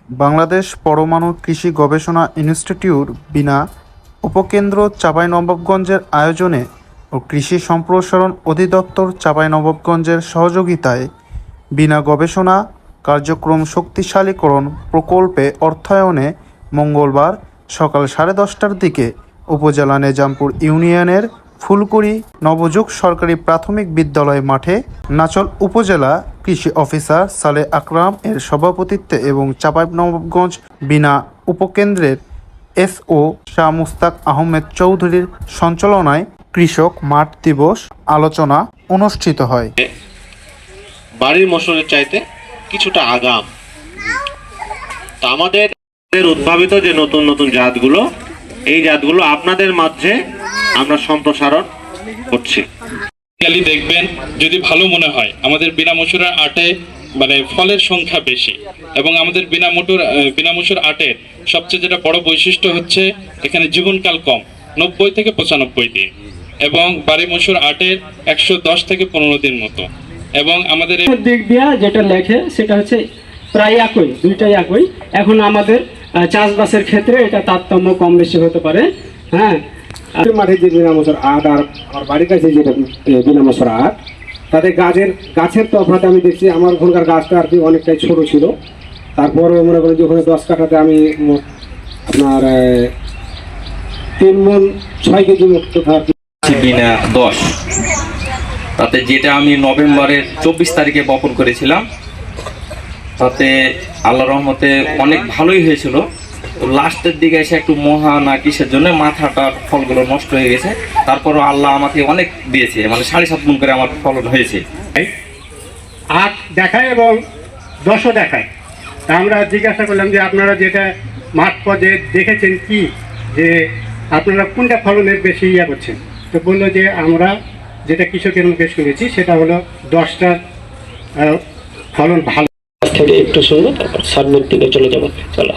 বাংলাদেশ পরমাণু কৃষি গবেষণা ইনস্টিটিউট বিনা উপকেন্দ্র চাঁপাইনবাবগঞ্জের আয়োজনে ও কৃষি সম্প্রসারণ অধিদপ্তর চাঁপাইনবাবগঞ্জের সহযোগিতায় বিনা গবেষণা কার্যক্রম শক্তিশালীকরণ প্রকল্পে অর্থায়নে মঙ্গলবার সকাল 10:30টার দিকে উপজেলা নিজামপুর ইউনিয়নের ফুলকুড়ি নবযুগ সরকারি প্রাথমিক বিদ্যালয় মাঠে নাচল উপজেলা কৃষি অফিসার সালে আকরাম এর সভাপতিত্বে এবং চাঁপাইনবাবগঞ্জ বিনা উপকেন্দ্রের এসও শাহ মুস্তাক আহমেদ চৌধুরীর সঞ্চালনায় কৃষক মাঠ দিবস আলোচনা অনুষ্ঠিত হয়। বাড়ির মশলের চাইতে কিছুটা আগাম তা আমাদের উদ্ভাবিত যে নতুন নতুন জাতগুলো, এই জাতগুলো আপনাদের মাঝে আমরা সম্প্রসারণ করছি। দেখবেন যদি ভালো মনে হয় আমাদের বিনা মসুরের আটে মানে ফলের সংখ্যা বেশি, এবং আমাদের বিনা মসুর আটের সবচেয়ে যেটা বড় বৈশিষ্ট্য হচ্ছে এখানে জীবনকাল কম, 90 থেকে 95 দিন, এবং বাড়ি মসুর আটের 110 থেকে 15 দিন মতো। এবং আমাদের দিক দিয়া যেটা লেখে সেটা হচ্ছে প্রায় একই, দুইটাই একই। এখন আমাদের চাষবাসের ক্ষেত্রে এটা তারতম্য কম বেশি হতে পারে। হ্যাঁ, মাঠে যে বিনা মশর আট আর আমার বাড়ির কাছে যেটা বিনা মশর আট, তাদের গাছের তফাতে আমি দেখছি আমার ওখানকার গাছটা আর কি অনেকটাই ছোট ছিল। তারপরও মনে করেন যে ওখানে 10 কাঠাতে আমি আপনার 3 মণ 6 কেজি মুক্ত বিনা 10, তাতে যেটা আমি নভেম্বরের 24 তারিখে বপন করেছিলাম, তাতে আল্লাহ রহমতে অনেক ভালোই হয়েছিল। লাস্টের দিকে এসে একটু মহা না কিসের জন্য মাথাটার ফলগুলো নষ্ট হয়ে গেছে। তারপরও আল্লাহ আমাকে অনেক দিয়েছে, মানে 7.5 মণ করে আমার ফলন হয়েছে। 8 দেখায় এবং 10ও দেখায়। তা আমরা জিজ্ঞাসা করলাম যে আপনারা যেটা মাঠ পর্যায়ে দেখেছেন কি, যে আপনারা কোনটা ফলনের বেশি করছেন? তো বললো যে আমরা যেটা কৃষকের মুখে শুনেছি সেটা হলো 10টার ফলন ভালো। থেকে একটু শুনবো, তারপর সাবমিট দিকে চলে যাবো। চলো।